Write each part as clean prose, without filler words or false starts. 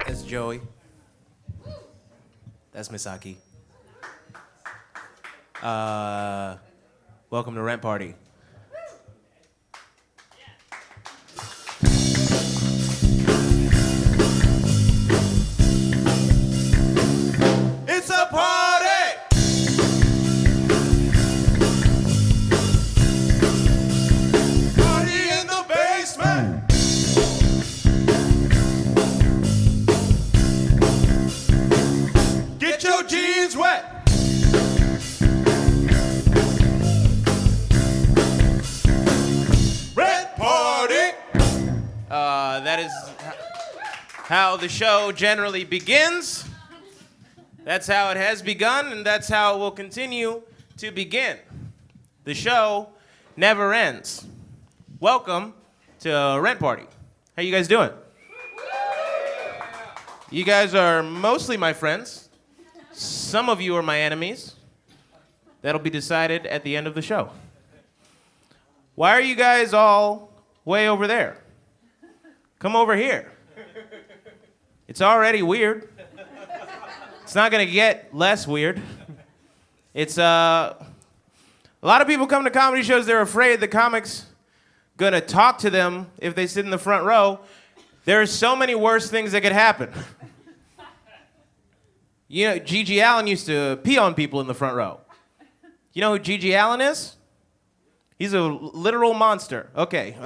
That's Joey. That's Misaki. Welcome to Rent Party. It's a party! Party in the basement! Get your jeans wet! Rent Party! That is how the show generally begins. That's how it has begun, and that's how it will continue to begin. The show never ends. Welcome to Rent Party. How you guys doing? You guys are mostly my friends. Some of you are my enemies. That'll be decided at the end of the show. Why are you guys all way over there? Come over here. It's already weird. It's not gonna get less weird. It's a lot of people come to comedy shows, they're afraid the comic's gonna talk to them if they sit in the front row. There are so many worse things that could happen. You know, Gigi Allen used to pee on people in the front row. You know who Gigi Allen is? He's a literal monster. Okay.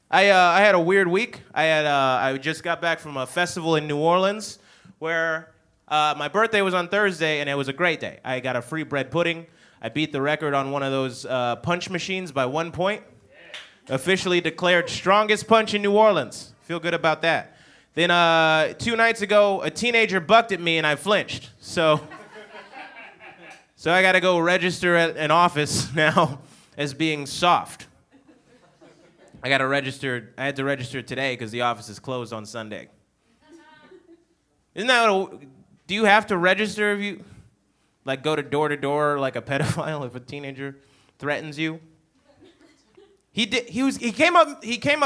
I had a weird week. I just got back from a festival in New Orleans where my birthday was on Thursday, and it was a great day. I got a free bread pudding. I beat the record on one of those punch machines by 1 point. Officially declared strongest punch in New Orleans. Feel good about that. Then 2 nights ago, a teenager bucked at me, and I flinched. So I got to go register at an office now as being soft. I had to register today because the office is closed on Sunday. Isn't that do you have to register if you like go to door like a pedophile if a teenager threatens you? He came up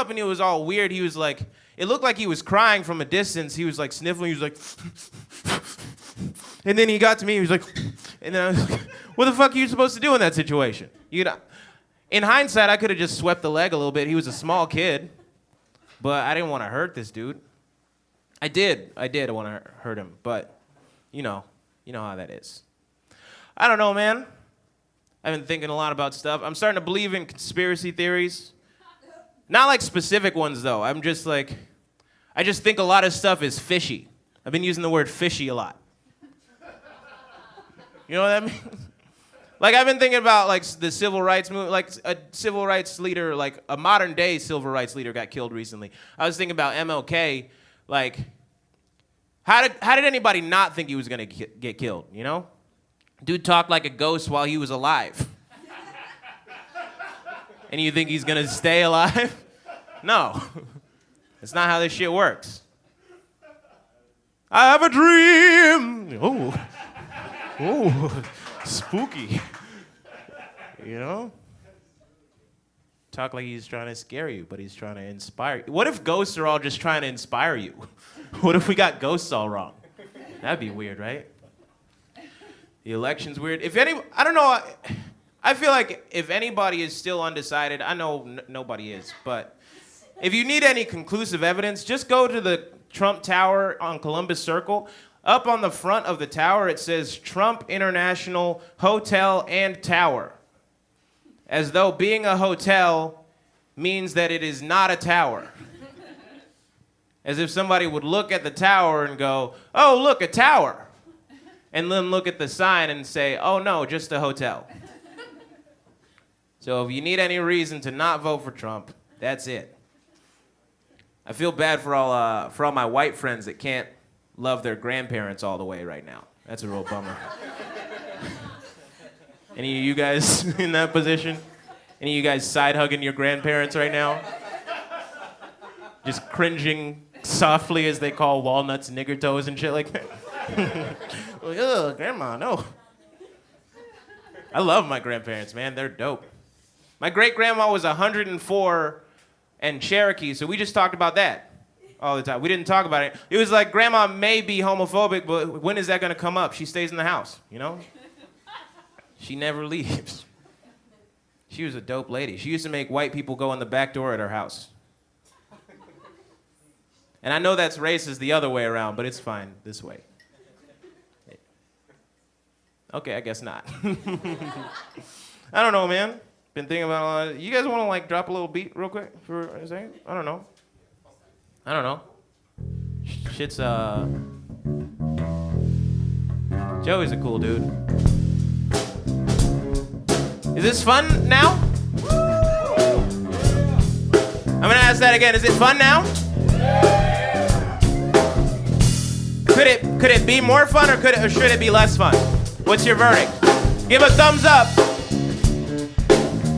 and he was all weird. He was like, it looked like he was crying from a distance. He was like sniffling, he was like and then he got to me, he was like, and then I was like, what the fuck are you supposed to do in that situation? In hindsight, I could have just swept the leg a little bit. He was a small kid, but I didn't want to hurt this dude. I did want to hurt him, but you know how that is. I don't know, man. I've been thinking a lot about stuff. I'm starting to believe in conspiracy theories. Not like specific ones, though. I just think a lot of stuff is fishy. I've been using the word fishy a lot. You know what that means? Like, I've been thinking about, like, the civil rights movement, like, a civil rights leader, like, a modern-day civil rights leader got killed recently. I was thinking about MLK, like, how did anybody not think he was going to get killed, you know? Dude talked like a ghost while he was alive. And you think he's going to stay alive? No. That's not how this shit works. I have a dream. Oh, spooky. You know? Talk like he's trying to scare you, but he's trying to inspire you. What if ghosts are all just trying to inspire you? What if we got ghosts all wrong? That'd be weird, right? The election's weird. I don't know. I feel like if anybody is still undecided, I know nobody is, but if you need any conclusive evidence, just go to the Trump Tower on Columbus Circle. Up on the front of the tower, it says Trump International Hotel and Tower. As though being a hotel means that it is not a tower. As if somebody would look at the tower and go, oh, look, a tower. And then look at the sign and say, oh, no, just a hotel. So if you need any reason to not vote for Trump, that's it. I feel bad for all my white friends that can't love their grandparents all the way right now. That's a real bummer. Any of you guys in that position? Any of you guys side-hugging your grandparents right now? Just cringing softly as they call walnuts nigger toes and shit like that? Like, ugh, grandma, no. I love my grandparents, man. They're dope. My great-grandma was 104 and Cherokee, so we just talked about that. all the time. We didn't talk about it. It was like, Grandma may be homophobic, but when is that going to come up? She stays in the house, you know? She never leaves. She was a dope lady. She used to make white people go in the back door at her house. And I know that's racist the other way around, but it's fine this way. Okay, I guess not. I don't know, man. Been thinking about a lot. You guys want to like drop a little beat real quick for a second? I don't know. Shit's Joey's a cool dude. Is this fun now? I'm gonna ask that again. Is it fun now? Could it be more fun or should it be less fun? What's your verdict? Give a thumbs up.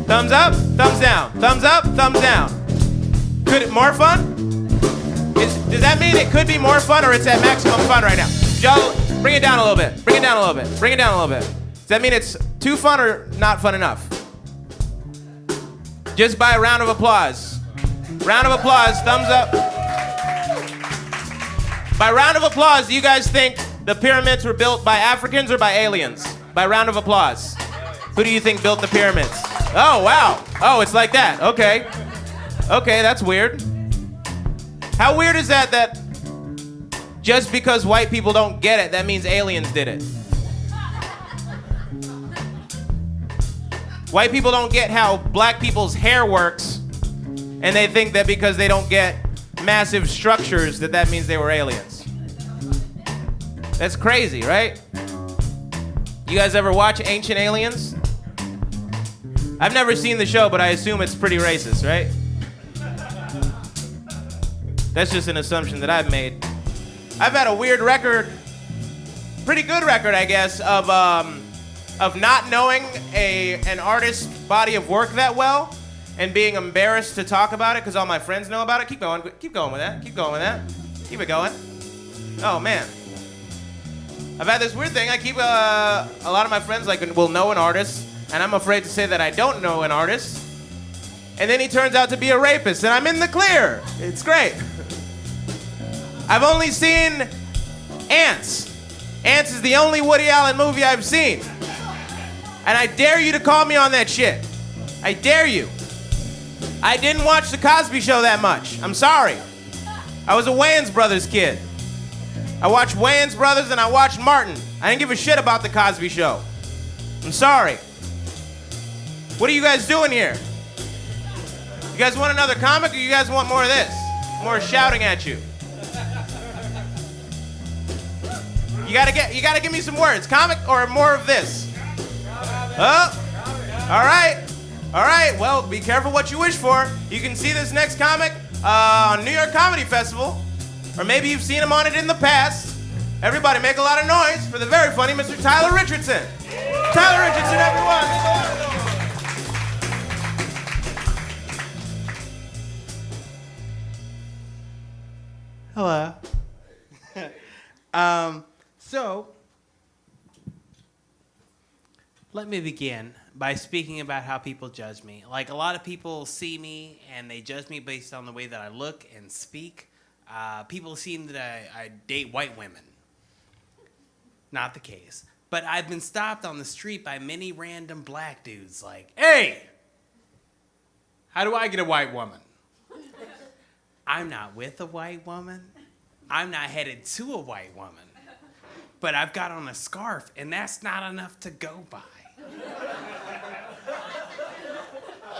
Thumbs up, thumbs down. Thumbs up, thumbs down. Could it more fun? Does that mean it could be more fun or it's at maximum fun right now? Joe, bring it down a little bit. Bring it down a little bit. Bring it down a little bit. Does that mean it's too fun or not fun enough? Just by a round of applause. Round of applause, thumbs up. By round of applause, do you guys think the pyramids were built by Africans or by aliens? By round of applause. Who do you think built the pyramids? Oh, wow. Oh, it's like that. Okay. Okay, that's weird. How weird is that just because white people don't get it, that means aliens did it? White people don't get how black people's hair works, and they think that because they don't get massive structures that means they were aliens. That's crazy, right? You guys ever watch Ancient Aliens? I've never seen the show, but I assume it's pretty racist, right? That's just an assumption that I've made. I've had a weird record, pretty good record, I guess, of not knowing an artist's body of work that well and being embarrassed to talk about it because all my friends know about it. Keep going with that. Keep it going. Oh, man. I've had this weird thing. I keep a lot of my friends will know an artist, and I'm afraid to say that I don't know an artist. And then he turns out to be a rapist, and I'm in the clear. It's great. I've only seen Ants. Ants is the only Woody Allen movie I've seen. And I dare you to call me on that shit. I dare you. I didn't watch The Cosby Show that much. I'm sorry. I was a Wayans Brothers kid. I watched Wayans Brothers and I watched Martin. I didn't give a shit about The Cosby Show. I'm sorry. What are you guys doing here? You guys want another comic or you guys want more of this? More shouting at you. You gotta give me some words. Comic or more of this? Oh, all right. Well, be careful what you wish for. You can see this next comic on New York Comedy Festival, or maybe you've seen him on it in the past. Everybody make a lot of noise for the very funny Mr. Tyler Richardson. Tyler Richardson, everyone. Hello. So, let me begin by speaking about how people judge me. Like, a lot of people see me and they judge me based on the way that I look and speak. People assume that I date white women. Not the case. But I've been stopped on the street by many random black dudes like, hey, how do I get a white woman? I'm not with a white woman. I'm not headed to a white woman. But I've got on a scarf, and that's not enough to go by.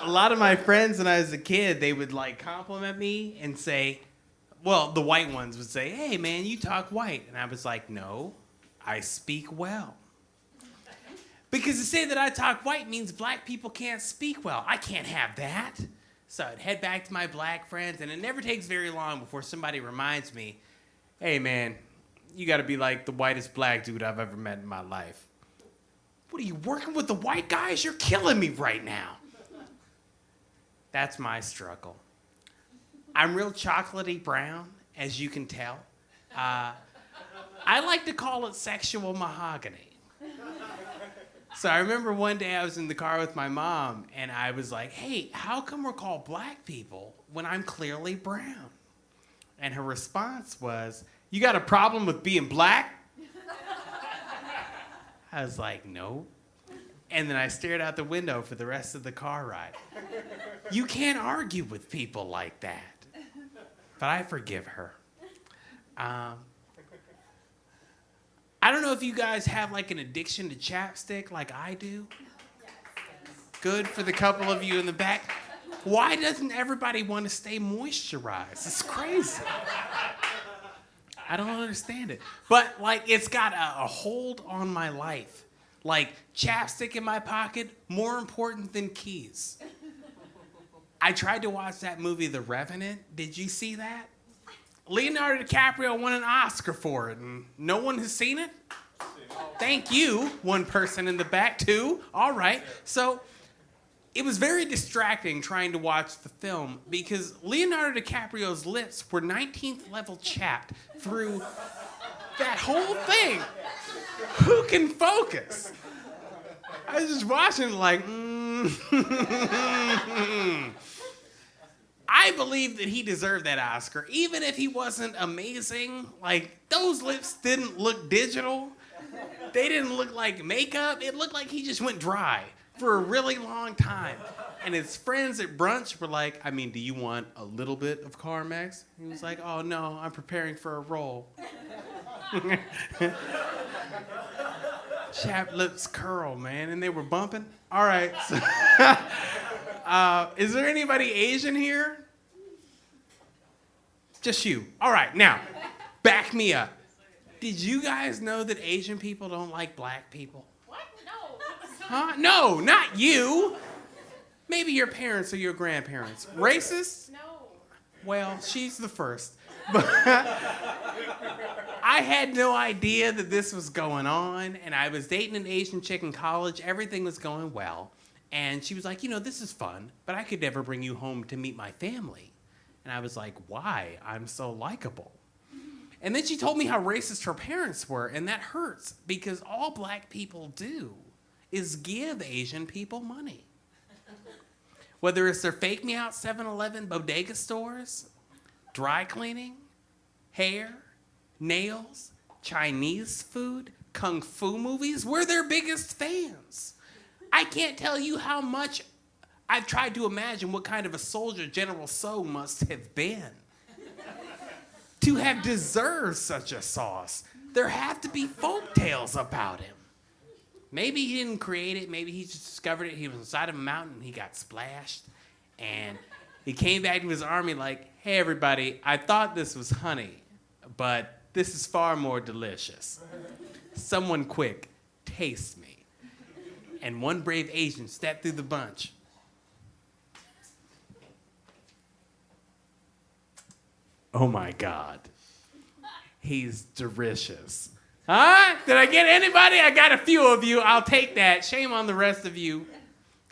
A lot of my friends when I was a kid, they would compliment me and say, well, the white ones would say, hey man, you talk white. And I was like, no, I speak well. Because to say that I talk white means black people can't speak well. I can't have that. So I'd head back to my black friends, and it never takes very long before somebody reminds me, hey man, you gotta be like the whitest black dude I've ever met in my life. What are you, working with the white guys? You're killing me right now. That's my struggle. I'm real chocolatey brown, as you can tell. I like to call it sexual mahogany. So I remember one day I was in the car with my mom, and I was like, hey, how come we're called black people when I'm clearly brown? And her response was, "You got a problem with being black?" I was like, "No." And then I stared out the window for the rest of the car ride. You can't argue with people like that. But I forgive her. I don't know if you guys have like an addiction to chapstick like I do. Good for the couple of you in the back. Why doesn't everybody want to stay moisturized? It's crazy. I don't understand it. But like it's got a hold on my life. Like chapstick in my pocket, more important than keys. I tried to watch that movie, The Revenant. Did you see that? Leonardo DiCaprio won an Oscar for it, and no one has seen it? Thank you, one person in the back, too. All right. So it was very distracting trying to watch the film because Leonardo DiCaprio's lips were 19th level chapped through that whole thing. Who can focus? I was just watching like, I believe that he deserved that Oscar, even if he wasn't amazing. Like, those lips didn't look digital. They didn't look like makeup. It looked like he just went dry for a really long time. And his friends at brunch were like, I mean, do you want a little bit of Carmex? He was like, oh, no, I'm preparing for a role. Chapped lips curl, man, and they were bumping. All right. So is there anybody Asian here? Just you. All right, now, back me up. Did you guys know that Asian people don't like black people? What? No. Huh? No, not you. Maybe your parents or your grandparents. Racist? No. Well, she's the first. But I had no idea that this was going on, and I was dating an Asian chick in college. Everything was going well. And she was like, you know, this is fun, but I could never bring you home to meet my family. And I was like, why? I'm so likable. And then she told me how racist her parents were, and that hurts because all black people do is give Asian people money. Whether it's their fake me out 7-Eleven bodega stores, dry cleaning, hair, nails, Chinese food, kung fu movies, we're their biggest fans. I can't tell you how much I've tried to imagine what kind of a soldier General So must have been to have deserved such a sauce. There have to be folk tales about him. Maybe he didn't create it. Maybe he just discovered it. He was inside of a mountain. He got splashed. And he came back to his army like, hey, everybody, I thought this was honey, but this is far more delicious. Someone quick, taste me. And one brave Asian stepped through the bunch. Oh my God. He's delicious. Huh? Did I get anybody? I got a few of you. I'll take that. Shame on the rest of you.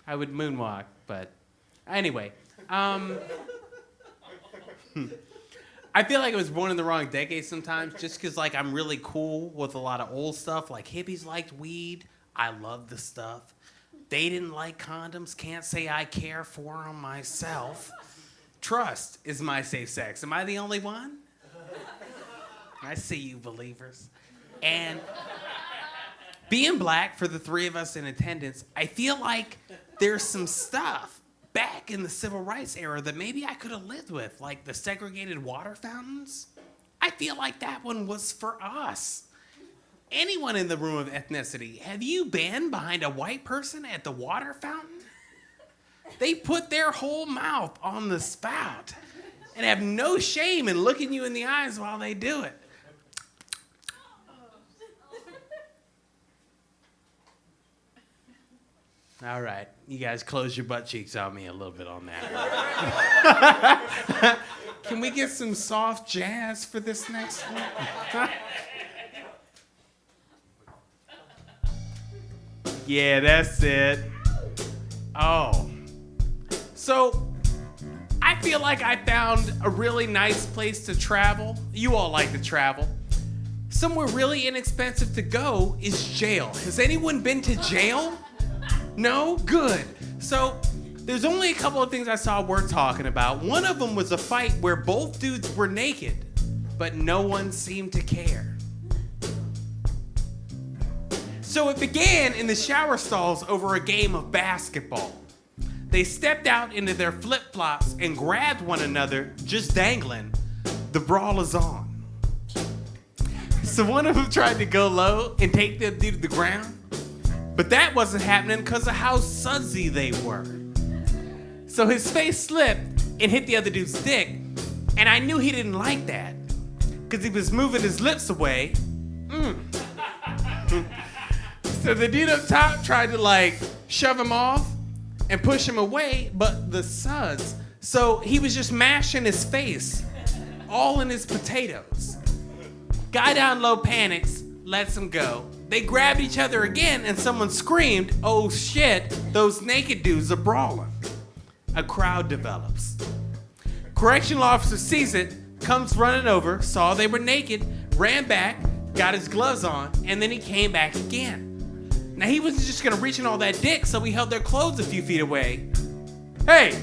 I would moonwalk, but anyway. I feel like I was born in the wrong decade sometimes just because like I'm really cool with a lot of old stuff. Like hippies liked weed. I love the stuff. They didn't like condoms. Can't say I care for them myself. Trust is my safe sex. Am I the only one? I see you, believers. And being black, for the three of us in attendance, I feel like there's some stuff back in the civil rights era that maybe I could have lived with, like the segregated water fountains. I feel like that one was for us. Anyone in the room of ethnicity, have you been behind a white person at the water fountain? They put their whole mouth on the spout and have no shame in looking you in the eyes while they do it. All right, you guys close your butt cheeks on me a little bit on that. Can we get some soft jazz for this next one? Yeah, that's it. Oh. So, I feel like I found a really nice place to travel. You all like to travel. Somewhere really inexpensive to go is jail. Has anyone been to jail? No? Good. So There's only a couple of things I saw worth talking about. One of them was a fight where both dudes were naked, but no one seemed to care. So it began in the shower stalls over a game of basketball. They stepped out into their flip-flops and grabbed one another, just dangling. The brawl is on. So one of them tried to go low and take the dude to the ground, but that wasn't happening because of how sudsy they were. So his face slipped and hit the other dude's dick, and I knew he didn't like that because he was moving his lips away. So the dude up top tried to shove him off and push him away, but the suds. So he was just mashing his face, all in his potatoes. Guy down low panics, lets him go. They grabbed each other again, and someone screamed, "Oh shit, those naked dudes are brawling." A crowd develops. Correctional officer sees it, comes running over, saw they were naked, ran back, got his gloves on, and then he came back again. Now, he wasn't just gonna reach in all that dick, so he held their clothes a few feet away. "Hey,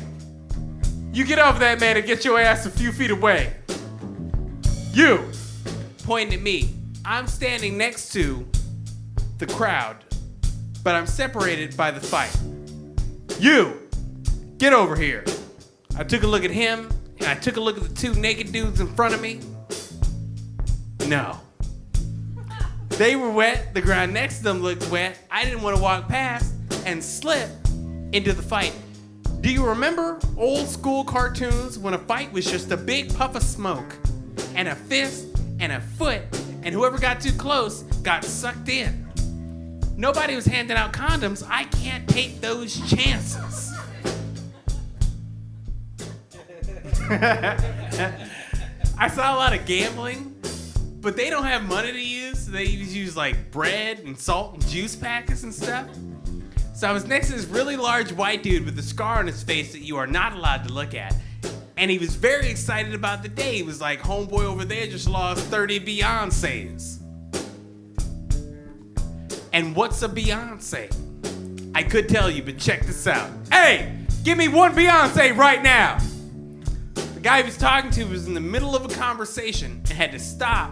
you get over that man and get your ass a few feet away. You," pointing at me. I'm standing next to the crowd, but I'm separated by the fight. "You, get over here." I took a look at him, and I took a look at the two naked dudes in front of me. No. They were wet. The ground next to them looked wet. I didn't want to walk past and slip into the fight. Do you remember old school cartoons when a fight was just a big puff of smoke and a fist and a foot, and whoever got too close got sucked in? Nobody was handing out condoms. I can't take those chances. I saw a lot of gambling, but they don't have money to use, so they use bread and salt and juice packets and stuff. So I was next to this really large white dude with a scar on his face that you are not allowed to look at. And he was very excited about the day. He was like, "Homeboy over there just lost 30 Beyoncés." And what's a Beyonce? I could tell you, but check this out. "Hey, give me one Beyonce right now." The guy he was talking to was in the middle of a conversation and had to stop,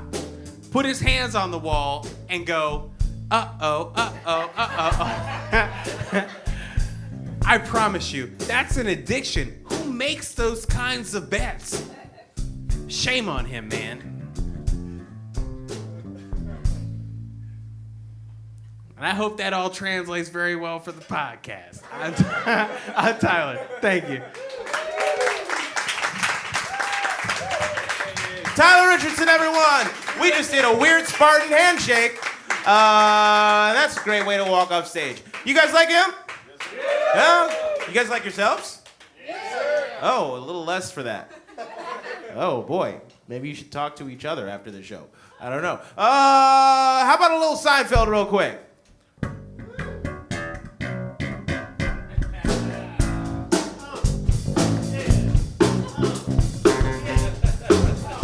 put his hands on the wall, and go, "Uh-oh, uh-oh, uh-oh." I promise you, that's an addiction. Who makes those kinds of bets? Shame on him, man. And I hope that all translates very well for the podcast. I'm Tyler. Thank you. Tyler Richardson, everyone. We just did a weird Spartan handshake. That's a great way to walk off stage. You guys like him? Yeah? You guys like yourselves? Oh, a little less for that. Oh, boy. Maybe you should talk to each other after the show. I don't know. How about a little Seinfeld real quick?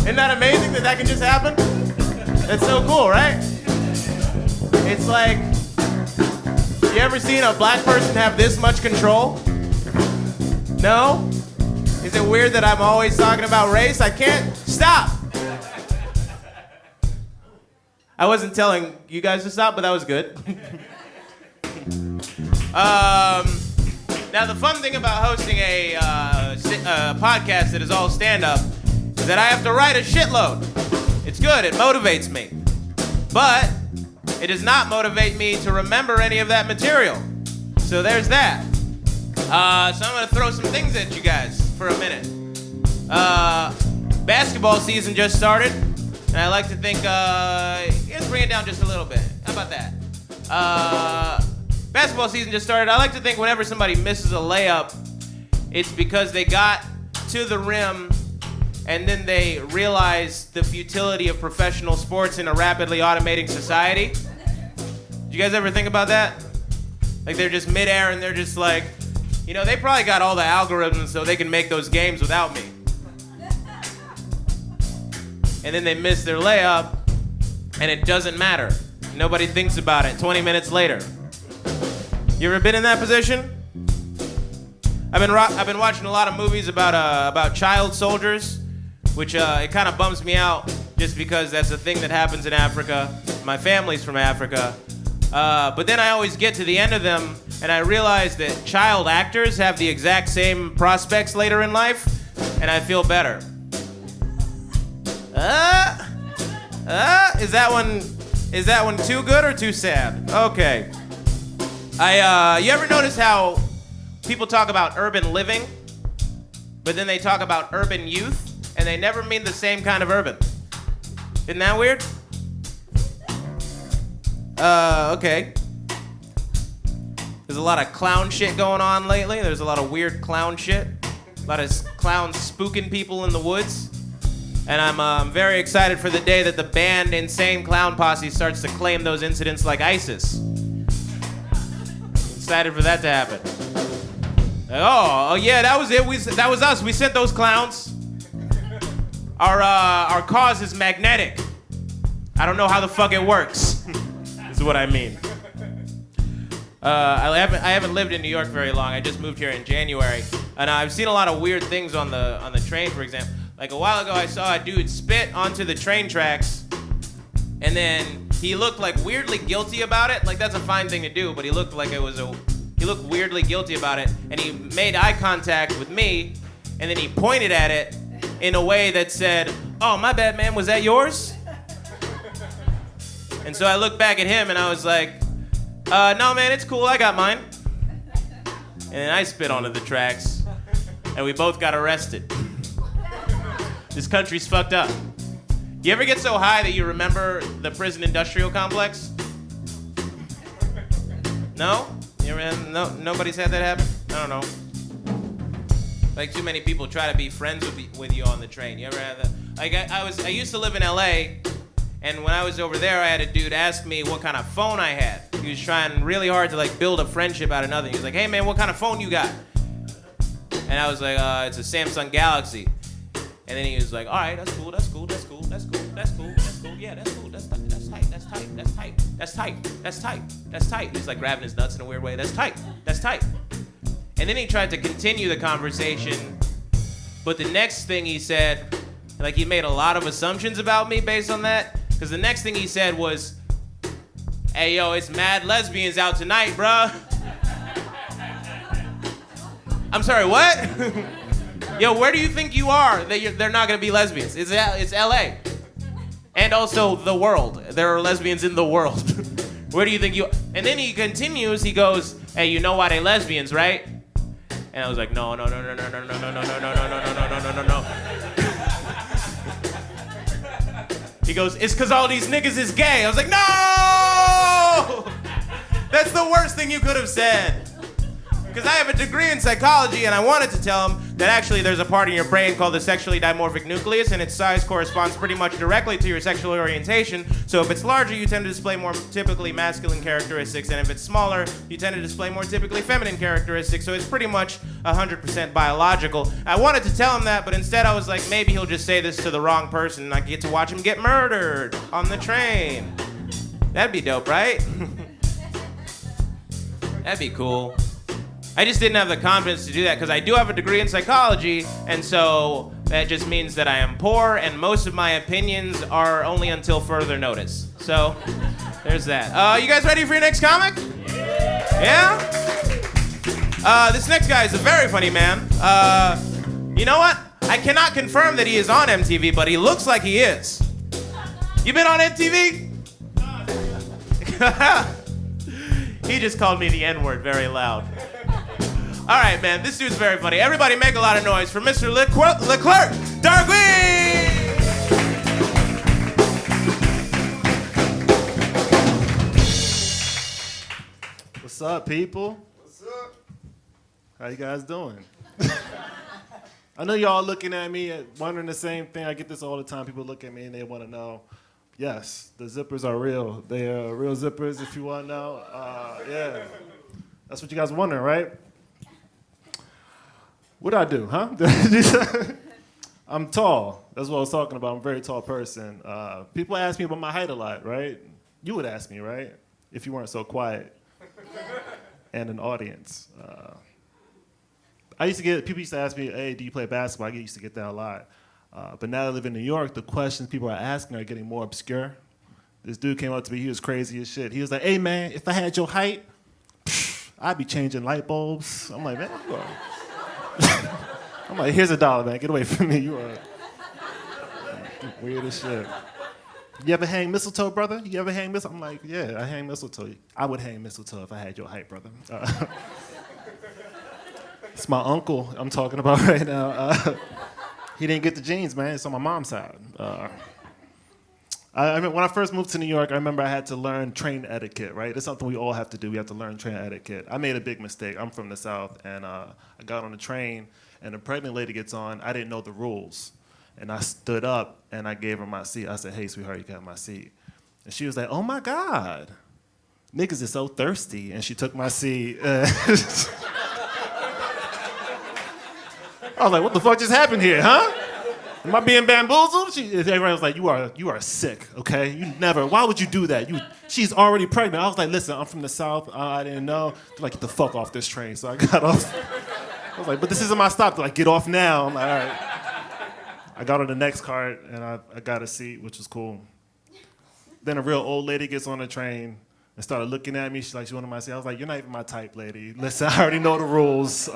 Isn't that amazing that can just happen? That's so cool, right? It's like, you ever seen a black person have this much control? No? Is it weird that I'm always talking about race? I can't stop. I wasn't telling you guys to stop, but that was good. Now, the fun thing about hosting a podcast that is all stand-up is that I have to write a shitload. It's good, it motivates me. But it does not motivate me to remember any of that material. So there's that. So I'm gonna throw some things at you guys for a minute. Basketball season just started, and I like to think, let's bring it down just a little bit. How about that? Basketball season just started. I like to think whenever somebody misses a layup, it's because they got to the rim and then they realize the futility of professional sports in a rapidly automating society. Did you guys ever think about that? Like they're just midair and they're just like, you know, they probably got all the algorithms so they can make those games without me. And then they miss their layup and it doesn't matter. Nobody thinks about it 20 minutes later. You ever been in that position? I I've been watching a lot of movies about child soldiers, which it kind of bums me out just because that's a thing that happens in Africa. My family's from Africa. But then I always get to the end of them and I realize that child actors have the exact same prospects later in life, and I feel better. Is that one too good or too sad? Okay. You ever notice how people talk about urban living, but then they talk about urban youth, and they never mean the same kind of urban? Isn't that weird? Okay. There's a lot of clown shit going on lately. There's a lot of weird clown shit. A lot of clowns spooking people in the woods. And I'm very excited for the day that the band Insane Clown Posse starts to claim those incidents like ISIS. Excited for that to happen. Oh yeah, that was it. That was us. We sent those clowns. Our cause is magnetic. I don't know how the fuck it works. Is what I mean. I haven't lived in New York very long. I just moved here in January, and I've seen a lot of weird things on the train. For example, like a while ago, I saw a dude spit onto the train tracks, and then he looked like weirdly guilty about it. Like that's a fine thing to do, but he looked like he looked weirdly guilty about it, and he made eye contact with me, and then he pointed at it in a way that said, "Oh, my bad, man. Was that yours?" And so I looked back at him and I was like, no, man, it's cool. I got mine. And then I spit onto the tracks, and we both got arrested. This country's fucked up. You ever get so high that you remember the prison industrial complex? No? Nobody's had that happen? I don't know. Like too many people try to be friends with you on the train. You ever had that? Like I used to live in LA. And when I was over there, I had a dude ask me what kind of phone I had. He was trying really hard to like build a friendship out of nothing. He was like, "Hey man, what kind of phone you got?" And I was like, "It's a Samsung Galaxy." And then he was like, "All right, that's cool, that's cool, that's cool, that's cool, that's cool, that's cool, yeah, that's cool, that's tight, that's tight, that's tight, that's tight, that's tight, that's tight, that's tight." He's like grabbing his nuts in a weird way. That's tight, that's tight. And then he tried to continue the conversation, but the next thing he said, like he made a lot of assumptions about me based on that. Because the next thing he said was, "Hey, yo, it's mad lesbians out tonight, bruh." I'm sorry, what? Yo, where do you think you are that they're not going to be lesbians? It's LA. And also the world. There are lesbians in the world. Where do you think you are? And then he continues, he goes, "Hey, you know why they lesbians, right?" And I was like, no. He goes, "It's because all these niggas is gay." I was like, no! That's the worst thing you could have said. Because I have a degree in psychology, and I wanted to tell him that actually there's a part in your brain called the sexually dimorphic nucleus, and its size corresponds pretty much directly to your sexual orientation. So if it's larger, you tend to display more typically masculine characteristics, and if it's smaller, you tend to display more typically feminine characteristics. So it's pretty much 100% biological. I wanted to tell him that, but instead I was like, maybe he'll just say this to the wrong person, and I get to watch him get murdered on the train. That'd be dope, right? That'd be cool. I just didn't have the confidence to do that because I do have a degree in psychology, and so that just means that I am poor, and most of my opinions are only until further notice. So there's that. You guys ready for your next comic? Yeah? This next guy is a very funny man. You know what? I cannot confirm that he is on MTV, but he looks like he is. You been on MTV? He just called me the N-word very loud. All right, man, this dude's very funny. Everybody make a lot of noise for Mr. LeClerc Darguin! What's up, people? What's up? How you guys doing? I know y'all looking at me, wondering the same thing. I get this all the time. People look at me and they want to know. Yes, the zippers are real. They are real zippers, if you want to know. Yeah, that's what you guys are wondering, right? What'd I do, huh? I'm tall. That's what I was talking about. I'm a very tall person. People ask me about my height a lot, right? You would ask me, right? If you weren't so quiet and an audience. people used to ask me, hey, do you play basketball? I used to get that a lot. But now that I live in New York, the questions people are asking are getting more obscure. This dude came up to me, he was crazy as shit. He was like, hey man, if I had your height, I'd be changing light bulbs. I'm like, man, you are. I'm like, here's $1, man, get away from me. You are weird as shit. You ever hang mistletoe, brother? You ever hang mistletoe? I'm like, yeah, I hang mistletoe. I would hang mistletoe if I had your height, brother. It's my uncle I'm talking about right now. He didn't get the genes, man. It's on my mom's side. I mean, when I first moved to New York, I remember I had to learn train etiquette, right? It's something we all have to do. We have to learn train etiquette. I made a big mistake. I'm from the South, and I got on the train, and a pregnant lady gets on. I didn't know the rules. And I stood up, and I gave her my seat. I said, hey, sweetheart, you got my seat. And she was like, oh, my God. Niggas is so thirsty. And she took my seat. I was like, what the fuck just happened here, huh? Am I being bamboozled? Everybody was like, you are sick, okay? You never, why would you do that? She's already pregnant. I was like, listen, I'm from the South. I didn't know. They're like, get the fuck off this train. So I got off. I was like, but this isn't my stop. They're like, get off now. I'm like, all right. I got on the next cart, and I got a seat, which was cool. Then a real old lady gets on the train and started looking at me. She's like, she wanted my seat. I was like, you're not even my type, lady. Listen, I already know the rules.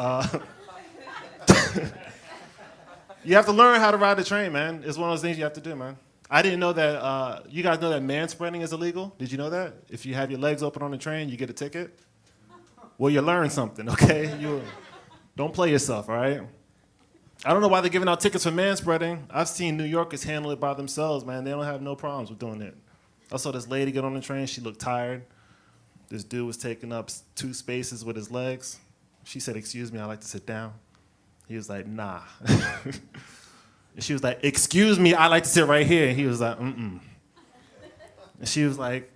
You have to learn how to ride the train, man. It's one of those things you have to do, man. I didn't know that, you guys know that manspreading is illegal? Did you know that? If you have your legs open on the train, you get a ticket? Well, you learn something, okay? Don't play yourself, all right? I don't know why they're giving out tickets for manspreading. I've seen New Yorkers handle it by themselves, man. They don't have no problems with doing it. I saw this lady get on the train. She looked tired. This dude was taking up 2 spaces with his legs. She said, excuse me, I'd like to sit down. He was like, nah. And she was like, excuse me, I like to sit right here. And he was like, mm-mm. And she was like,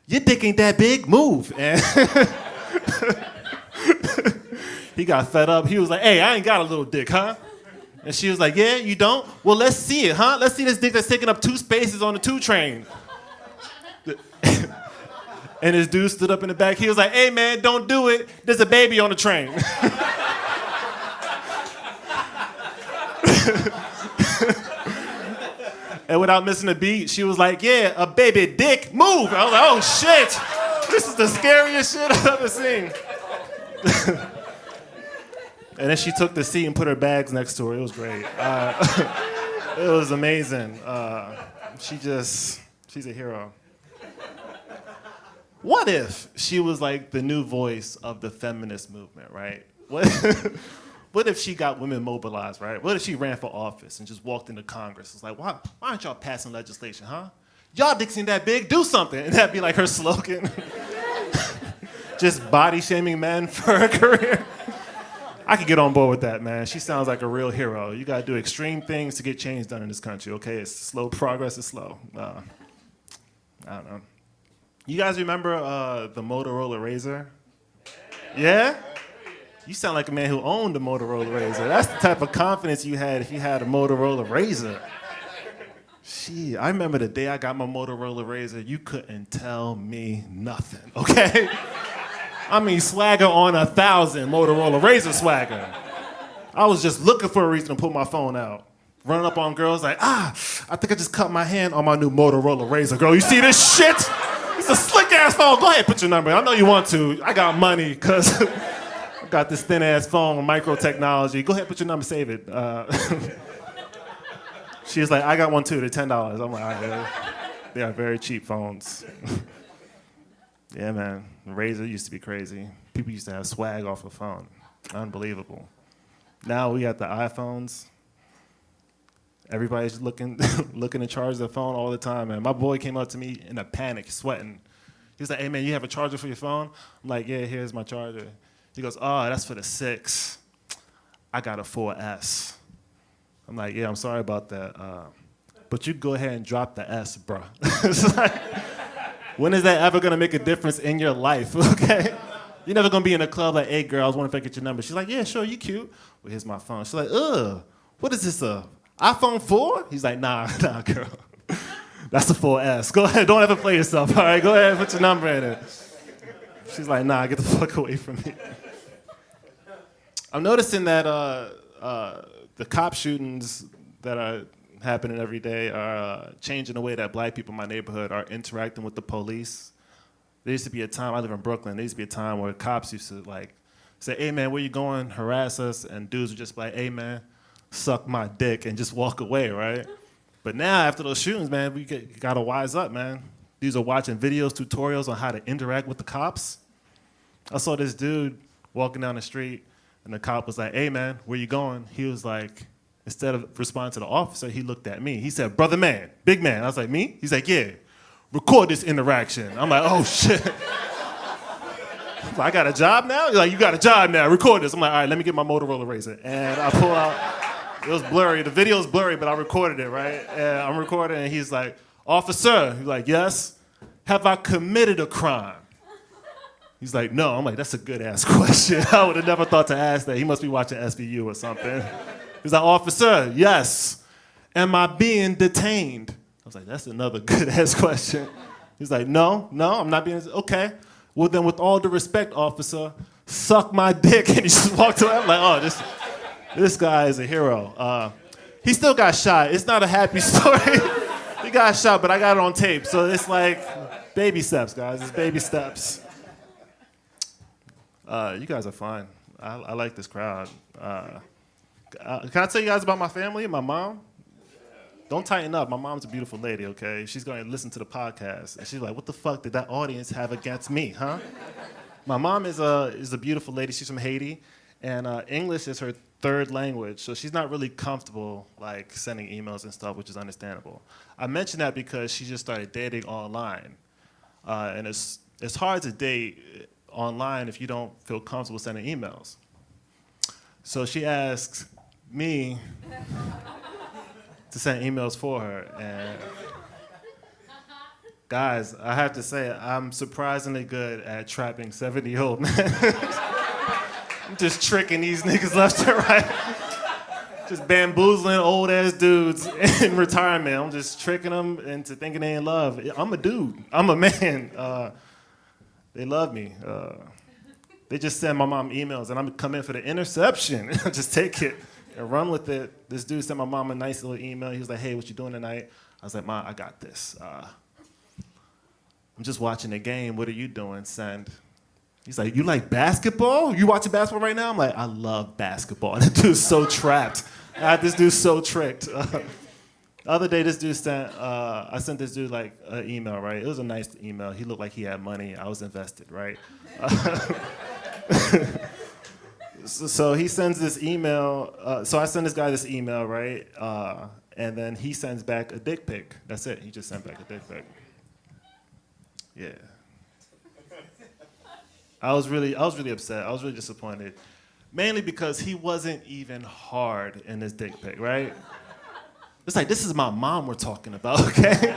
your dick ain't that big, move. And he got fed up. He was like, hey, I ain't got a little dick, huh? And she was like, yeah, you don't? Well, let's see it, huh? Let's see this dick that's taking up 2 spaces on the 2 train. And this dude stood up in the back. He was like, hey, man, don't do it. There's a baby on the train. And without missing a beat, she was like, yeah, a baby dick, move. I was like, oh, shit. This is the scariest shit I've ever seen. And then she took the seat and put her bags next to her. It was great. It was amazing. She's a hero. What if she was like the new voice of the feminist movement, right? What if she got women mobilized, right? What if she ran for office and just walked into Congress? It's like, why aren't y'all passing legislation, huh? Y'all dicks ain't that big, do something. And that'd be like her slogan. Just body shaming men for her career. I could get on board with that, man. She sounds like a real hero. You gotta do extreme things to get change done in this country, okay? It's slow, progress is slow. I don't know. You guys remember the Motorola Razr? Yeah? You sound like a man who owned a Motorola Razr. That's the type of confidence you had if you had a Motorola Razr. Shit, I remember the day I got my Motorola Razr, you couldn't tell me nothing, okay? I mean, swagger on 1,000, Motorola Razr swagger. I was just looking for a reason to pull my phone out. Running up on girls like, I think I just cut my hand on my new Motorola Razr. Girl, you see this shit? It's a slick-ass phone. Go ahead, put your number in. I know you want to. I got money, because I got this thin-ass phone with micro technology. Go ahead, put your number, save it. She was like, I got one too, they're $10. I'm like, all right, they are very cheap phones. Yeah, man, Razr used to be crazy. People used to have swag off a phone. Unbelievable. Now we got the iPhones. Everybody's looking to charge their phone all the time, man. My boy came up to me in a panic, sweating. He was like, hey, man, you have a charger for your phone? I'm like, yeah, here's my charger. He goes, oh, that's for the 6. I got a 4S. I'm like, yeah, I'm sorry about that. But you go ahead and drop the S, bro. It's like, when is that ever going to make a difference in your life, okay? You're never going to be in a club like, hey, girl, I was wondering if I could get your number. She's like, yeah, sure, you cute. Well, here's my phone. She's like, what is this, iPhone 4? He's like, nah, girl. That's a 4S. Go ahead, don't ever play yourself, all right? Go ahead and put your number in it. She's like, nah, get the fuck away from me. I'm noticing that the cop shootings that are happening every day are changing the way that black people in my neighborhood are interacting with the police. There used to be a time, I live in Brooklyn, there used to be a time where cops used to like say, hey man, where you going? Harass us, and dudes would just be like, hey man, suck my dick, and just walk away, right? But now after those shootings, man, we gotta wise up, man. These are watching videos, tutorials on how to interact with the cops. I saw this dude walking down the street, and the cop was like, hey man, where you going? He was like, instead of responding to the officer, he looked at me. He said, brother man, big man. I was like, me? He's like, yeah, record this interaction. I'm like, oh shit. I got a job now? He's like, you got a job now, record this. I'm like, all right, let me get my Motorola Razr. And I pull out, it was blurry, the video's blurry, but I recorded it, right? And I'm recording, and he's like, officer, he's like, yes, have I committed a crime? He's like, no. I'm like, that's a good ass question. I would have never thought to ask that. He must be watching SVU or something. He's like, officer, yes. Am I being detained? I was like, that's another good ass question. He's like, no, I'm not being, okay. Well then with all due respect, officer, suck my dick. And he just walked away. I'm like, oh, this guy is a hero. He still got shot. It's not a happy story. He got shot, but I got it on tape. So it's like baby steps, guys. It's baby steps. You guys are fine. I like this crowd. Can I tell you guys about my family and my mom? Don't tighten up. My mom's a beautiful lady, okay? She's going to listen to the podcast. And she's like, what the fuck did that audience have against me, huh? My mom is a beautiful lady. She's from Haiti. And English is her third language, so she's not really comfortable like sending emails and stuff, which is understandable. I mention that because she just started dating online. And it's hard to date online if you don't feel comfortable sending emails. So she asked me to send emails for her. And guys, I have to say, I'm surprisingly good at trapping 70-year-old men. I'm just tricking these niggas left and right. Just bamboozling old-ass dudes in retirement. I'm just tricking them into thinking they in love. I'm a dude. I'm a man. They love me. They just send my mom emails, and I'm come in for the interception. Just take it and run with it. This dude sent my mom a nice little email. He was like, hey, what you doing tonight? I was like, Mom, I got this. I'm just watching the game. What are you doing? Send. He's like, you like basketball? You watching basketball right now? I'm like, I love basketball. And the dude's so trapped. This dude's so tricked. The other day, this dude sent, I sent this dude like an email, right? It was a nice email. He looked like he had money. I was invested, right? So he sends this email. So I send this guy this email, right? And then he sends back a dick pic. That's it. He just sent back a dick pic. Yeah. I was really upset. I was really disappointed. Mainly because he wasn't even hard in his dick pic, right? It's like, this is my mom we're talking about, okay?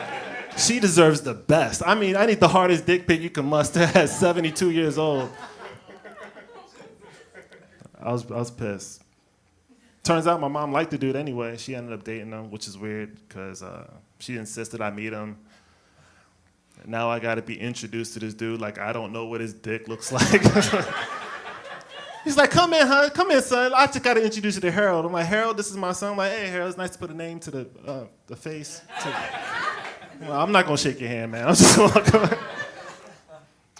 She deserves the best. I mean, I need the hardest dick pic you can muster at 72 years old. I was pissed. Turns out my mom liked the dude anyway. She ended up dating him, which is weird because she insisted I meet him. Now I gotta be introduced to this dude like I don't know what his dick looks like. He's like, come in, huh? Come in, son. I just gotta introduce you to Harold. I'm like, Harold, this is my son. I'm like, hey, Harold, it's nice to put a name to the face. Well, I'm not gonna shake your hand, man. I'm just gonna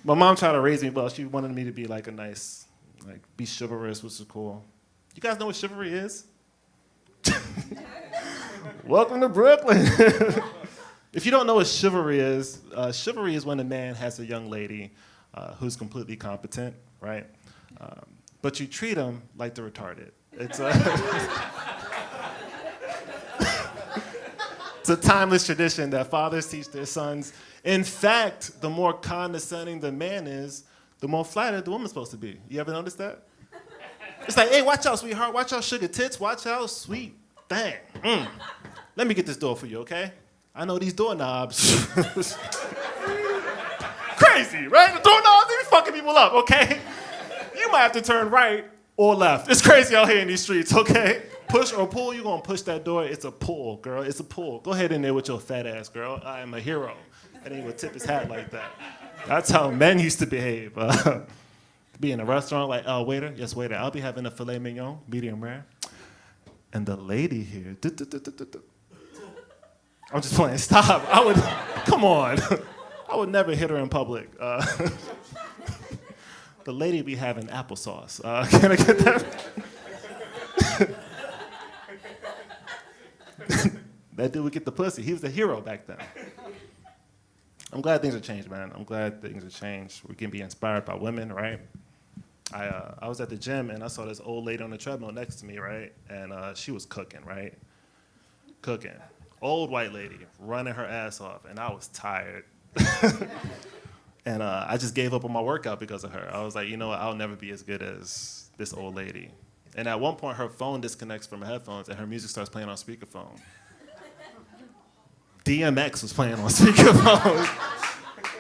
My mom tried to raise me well. She wanted me to be like a nice, like be chivalrous, which is cool. You guys know what chivalry is? Welcome to Brooklyn. If you don't know what chivalry is when a man has a young lady who's completely competent, right? But you treat them like they're retarded. It's a timeless tradition that fathers teach their sons. In fact, the more condescending the man is, the more flattered the woman's supposed to be. You ever notice that? It's like, hey, watch out, sweetheart. Watch out, sugar tits. Watch out, sweet thing. Let me get this door for you, okay? I know these doorknobs. Crazy, right? The doorknobs, they be fucking people up, okay? You might have to turn right or left. It's crazy out here in these streets, okay? Push or pull, you're gonna push that door. It's a pull, girl. It's a pull. Go ahead in there with your fat ass, girl. I am a hero. And he would tip his hat like that. That's how men used to behave. Be in a restaurant like, oh, waiter, yes, waiter, I'll be having a filet mignon, medium rare. And the lady here, I'm just playing, stop. Come on. I would never hit her in public. The lady be having applesauce. Can I get that? That dude would get the pussy. He was the hero back then. I'm glad things have changed, man. I'm glad things have changed. We can be inspired by women, right? I was at the gym, and I saw this old lady on the treadmill next to me, right? And she was cooking, right? Cooking. Old white lady, running her ass off, and I was tired. And I just gave up on my workout because of her. I was like, you know what? I'll never be as good as this old lady. And at one point, her phone disconnects from her headphones, and her music starts playing on speakerphone. DMX was playing on speakerphone.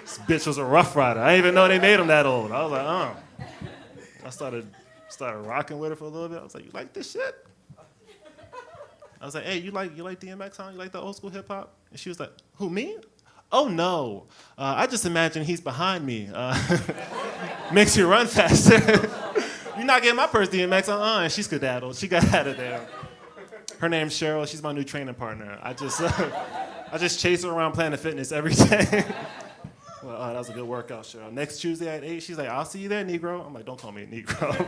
This bitch was a Rough Rider. I didn't even know they made him that old. I was like, I started rocking with her for a little bit. I was like, you like this shit? I was like, hey, you like DMX, huh? You like the old school hip hop? And she was like, who, me? Oh no, I just imagine he's behind me. Makes you run faster. You're not getting my purse, DMX. And she skedaddled. She got out of there. Her name's Cheryl. She's my new training partner. I just chase her around Planet Fitness every day. Well, that was a good workout, Cheryl. Next Tuesday at 8, she's like, I'll see you there, Negro. I'm like, don't call me a Negro.